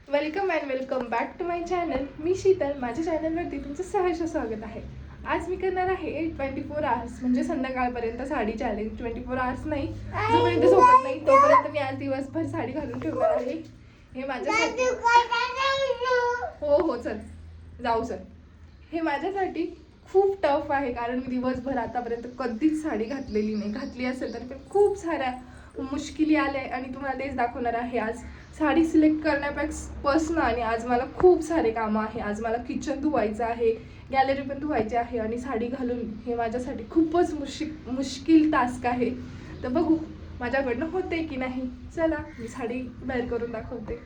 Welcome and welcome back to my channel. मी शीतल. माझ्या चॅनलवरती तुमचं सहर्ष स्वागत आहे. आज मी करणार आहे 24 आवर्स म्हणजे संध्याकाळपर्यंत साडी चॅलेंज. 24 आवर्स नाही, जोपर्यंत झोपत नाही तोपर्यंत मी आज दिवसभर साडी घालून ठेवणार आहे. हे माझ्यासाठी हो चल जाऊ सर. हे माझ्यासाठी खूप टफ आहे कारण मी दिवसभर आतापर्यंत कधीच साडी घातलेली नाही. घातली असेल तर पण खूप साऱ्या मुश्किली आल्या आणि तुम्हाला तेच दाखवणार आहे आज. साडी सिलेक्ट करण्यापासून आणि आज मला खूप सारे कामं आहे. आज मला किचन धुवायचं आहे, गॅलरी पण धुवायची आहे आणि साडी घालून हे माझ्यासाठी खूपच मुश्किल टास्क आहे. तर बघू माझ्याकडनं होते की नाही. चला मी साडी वेअर करून दाखवते.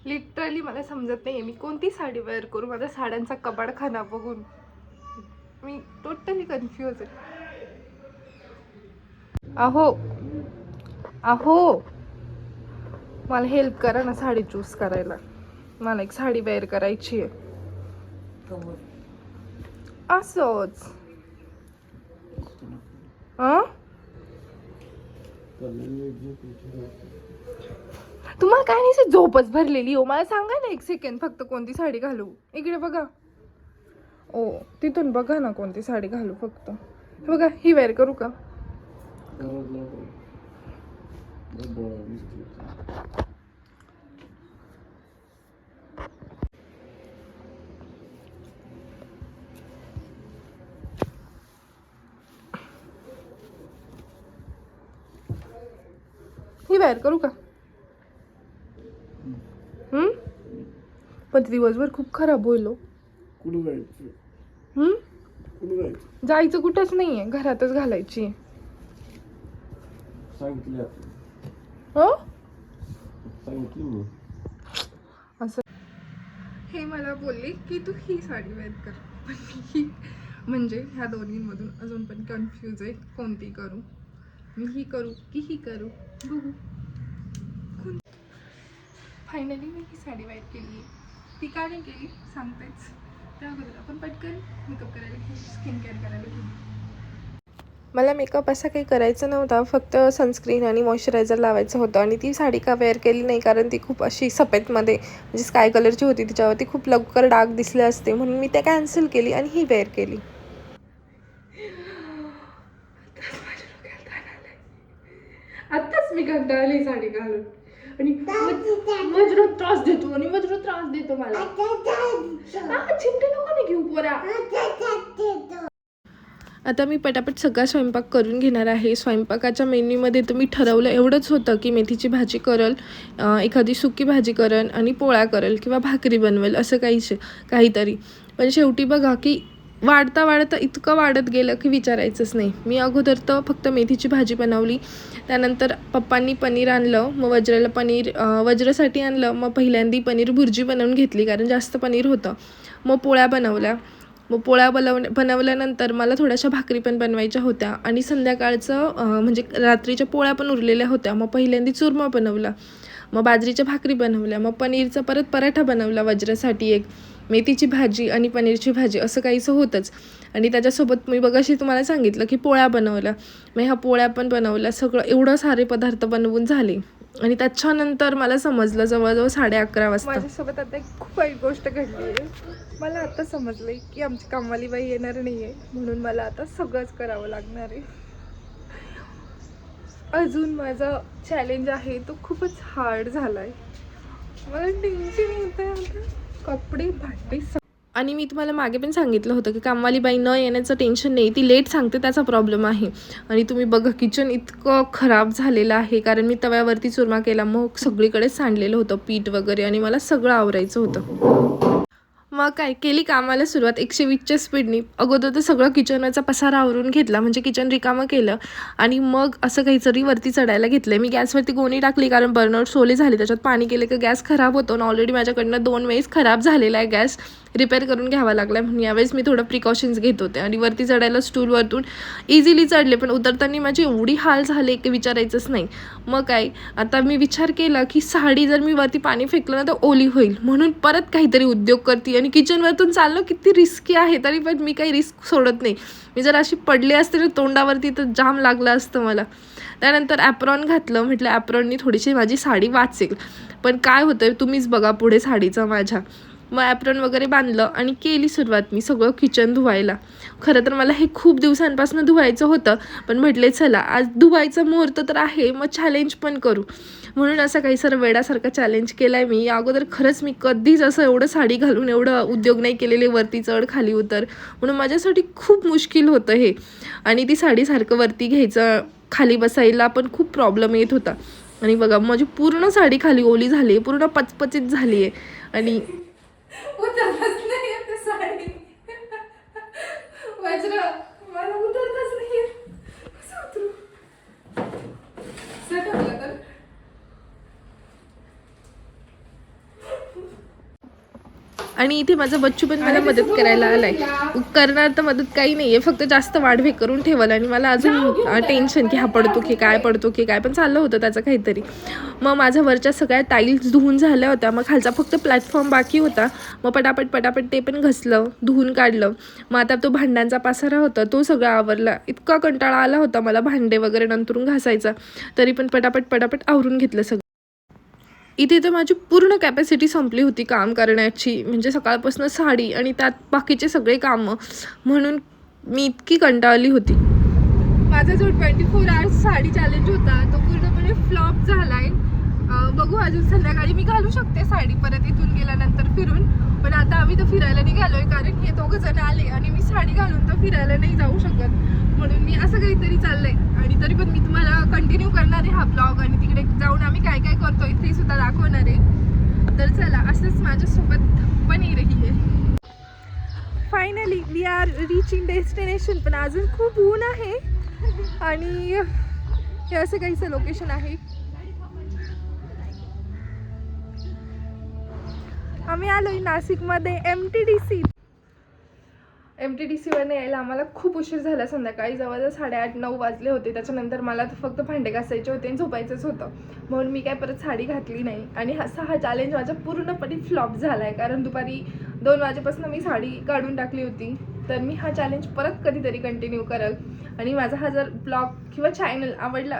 लिटरली मला समजत नाही मी कोणती साडी वेअर करू. माझ्या साड्यांचा कबाडखाना बघून मी टोटली कन्फ्यूज आहे. अहो मला हेल्प करा ना साडी चूज करायला. मला एक साडी वेअर करायची आहे. असंच तुम्हाला काय नाही झोपच भरलेली हो. मला सांगा ना एक सेकंड फक्त कोणती साडी घालू. इकडे बघा. ओ तिथून बघा ना कोणती साडी घालू. फक्त हे बघा ही वेअर करू का. ही वेअर करू का. पण दिवसभर खूप खराब होईल. जायचं कुठंच नाहीये, घरातच घालायची. असं हे मला बोलले की तू ही साडी वेअर कर. पण ही म्हणजे ह्या दोन्हींमधून अजून पण कन्फ्यूज आहे कोणती करू. मी ही करू की ही करू. बघू. फायनली मी ही साडी वेअर केली. ती का नाही केली सांगतेच. त्या अगोदर आपण पटकन मेकअप करायला घेऊ, स्किन केअर करायला घेऊ. मला मेकअप असा काही करायचा नव्हता, फक्त सनस्क्रीन आणि मॉइश्चरायझर लावायचं होतं. आणि ती साडी का वेअर केली नाही कारण ती खूप अशी सफेदमध्ये म्हणजे स्काय कलरची होती. तिच्यावरती खूप लवकर डाग दिसले असते म्हणून मी त्या कॅन्सल केली आणि ही वेअर केली. आत्ताच मी कंटाळली साडी घालून आणि मजरू त्रास देतो मला. चिमटे नको नाही घेऊ पोरा. आता मी पटापट सगळा स्वयंपाक करून घेणार आहे. स्वयंपाकाच्या मेन्यूमध्ये तर मी ठरवलं एवढंच होतं की मेथीची भाजी करल, एखादी सुकी भाजी करल आणि पोळ्या करल किंवा भाकरी बनवेल असं काहीतरी. पण शेवटी बघा की वाढता इतकं वाढत गेलं की विचारायचंच नाही. मी अगोदर तर फक्त मेथीची भाजी बनवली. त्यानंतर पप्पांनी पनीर आणलं, मग वज्रासाठी आणलं. मग पहिल्यांदा पनीर भुर्जी बनवून घेतली कारण जास्त पनीर होतं. मग पोळ्या बनवल्यानंतर मला थोड्याशा भाकरी पण बनवायच्या होत्या आणि संध्याकाळचं म्हणजे रात्रीच्या पोळ्या पण उरलेल्या होत्या. मग पहिल्यांदा चुरमा बनवला, मग बाजरीच्या भाकरी बनवल्या, मग पनीरचा परत पराठा बनवला वज्रासाठी एक, मेथीची भाजी आणि पनीरची भाजी असं काहीसं होतंच. आणि त्याच्यासोबत मी बघाशी तुम्हाला सांगितलं की पोळ्या बनवल्या. मग ह्या पोळ्या पण बनवल्या. सगळं एवढं सारे पदार्थ बनवून झाले आणि त्याच्यानंतर मला समजलं जवळजवळ 11:30 वाजता. माझ्यासोबत आता एक खूप वाईट गोष्ट घडली आहे. मला आता समजलं की आमची कामवाली बाई येणार नाही आहे म्हणून मला आता सगळंच करावं लागणार आहे. अजून माझा चॅलेंज आहे तो खूपच हार्ड झाला आहे. मला टेन्शन येत आहे. कपडे भांडे आणि मी तुम्हाला मागे पण सांगितलं होतं की कामवाली बाई न येण्याचं टेन्शन नाही, ती लेट सांगते त्याचा प्रॉब्लेम आहे. आणि तुम्ही बघा किचन इतकं खराब झालेलं आहे कारण मी तव्यावरती चुरमा केला. मग सगळीकडेच सांडलेलं होतं पीठ वगैरे आणि मला सगळं आवरायचं होतं. मग काय केली कामाला सुरुवात 120च्या स्पीडनी. अगोदर तर सगळं किचनचा पसारा आवरून घेतला म्हणजे किचन रिकामं केलं आणि मग असं काहीतरी वरती चढायला घेतलं. मी गॅसवरती गोणी टाकली कारण बर्नआउट सोले झाले. त्याच्यात पाणी केलं की गॅस खराब होतो ना. ऑलरेडी माझ्याकडनं 2 वेळेस खराब झालेला आहे गॅस, रिपेअर करून घ्यावा लागला आहे म्हणून यावेळेस मी थोडं प्रिकॉशन्स घेत होते. आणि वरती चढायला स्टूलवरतून इझिली चढले पण उतरताना माझे एवढी हाल झाले की विचारायचंच नाही. मग काय आता मी विचार केला की साडी जर मी वरती पाणी फेकलं ना तर ओली होईल म्हणून परत काहीतरी उद्योग करते आणि किचनवरतून चाललं. किती रिस्की आहे तरी पण मी काही रिस्क सोडत नाही. मी जर अशी पडले असते तर तोंडावरती तर जाम लागलं असतं मला. त्यानंतर ॲप्रॉन घातलं, म्हटलं ॲप्रॉननी थोडीशी माझी साडी वाचेल. पण काय होतं तुम्हीच बघा पुढे साडीचं माझ्या. मग ॲप्रॉन वगैरे बांधलं आणि केली सुरुवात मी सगळं किचन धुवायला. खरं तर मला हे खूप दिवसांपासून धुवायचं होतं, पण म्हटले चला आज धुवायचा मुहूर्त तर आहे, मग चॅलेंज पण करू. म्हणून असं काही सर वेडासारखा चॅलेंज केला आहे मी. अगोदर खरंच मी कधीच असं एवढं साडी घालून एवढं उद्योग नाही केलेले, वरती चढ खाली उतर. म्हणून माझ्यासाठी खूप मुश्किल होतं हे. आणि ती साडीसारखं वरती घ्यायचं, खाली बसायला पण खूप प्रॉब्लेम येत होता. आणि बघा माझी पूर्ण साडी खाली ओली झाली, पूर्ण पचपचीत झाली आहे. आणि उतरतच नाही ते साडी. वज्र मला उतरतच नाही. कसं उतरू? सटकलं तर आणि इथे माझा बच्चू पण मला मदत करायला आलाय. करणार तर मदत काही नाहीये, फक्त जास्त वाढवे करून ठेवल. आणि मला अजून टेन्शन की हा पडतो की काय पण चाललं होतं त्याचं काहीतरी. मग माझ्या वरच्या सगळ्या टाईल्स धुवून झाल्या होत्या, मग खालचा फक्त प्लॅटफॉर्म बाकी होता. मग पटापट ते पण घसलं, धुवून काढलं. मग आता तो भांड्यांचा पसारा होता तो सगळा आवरला. इतका कंटाळा आला होता मला भांडे वगैरे नंतरून घासायचा, तरी पण पटापट आवरून घेतलं सगळं. इथे तर माझी पूर्ण कॅपॅसिटी संपली होती काम करण्याची, म्हणजे सकाळपासून साडी आणि त्यात बाकीचे सगळे कामं, म्हणून मी इतकी कंटाळली होती. माझा जो 24 आवर्स साडी चॅलेंज होता तो पूर्णपणे फ्लॉप झाला आहे. बघू अजून संध्याकाळी मी घालू शकते साडी परत इथून गेल्यानंतर फिरून. पण आता आम्ही तर फिरायला निघालो आहे, कारण हे दोघं जण आले आणि मी साडी घालून तर फिरायला नाही जाऊ शकत. म्हणून मी असं काहीतरी चाललंय. आणि तरी पण मी तुम्हाला कंटिन्यू करणार आहे हा ब्लॉग, आणि तिकडे जाऊन आम्ही काय काय करतो इथे सुद्धा दाखवणार आहे. तर चला असंच माझ्यासोबत पण ही रही आहे. Finally we are reaching destination. पण अजून खूप ऊन आहे आणि हे असं काहीचं लोकेशन आहे. आम्ही आलोय नाशिकमध्ये MTDC यायला आम्हाला खूप उशीर झाला. संध्याकाळी जवळजवळ 8:30-9 वाजले होते. त्याच्यानंतर मला फक्त भांडे घासायचे होते आणि झोपायचंच होतं, म्हणून मी काय परत साडी घातली नाही. आणि हा चॅलेंज माझा पूर्णपणे फ्लॉप झाला आहे, कारण दुपारी 2 वाजेपासून मी साडी काढून टाकली होती. तर मी हा चॅलेंज परत कधीतरी कंटिन्यू करेल. आणि माझा हा जर ब्लॉग किंवा चॅलेंज आवडला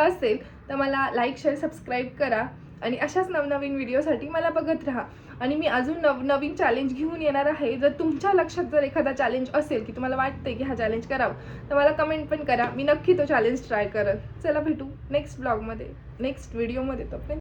असेल तर मला लाईक शेअर सबस्क्राईब करा. आणि अशाच नवनवीन व्हिडिओसाठी मला बघत राहा. आणि मी अजून नवीन चॅलेंज घेऊन येणार आहे. जर तुमच्या लक्षात जर एखादा चॅलेंज असेल की तुम्हाला वाटतंय की हा चॅलेंज करावं, तर मला कमेंट पण करा. मी नक्की तो चॅलेंज ट्राय करेल. चला भेटू नेक्स्ट ब्लॉगमध्ये, नेक्स्ट व्हिडिओमध्ये. तोपर्यंत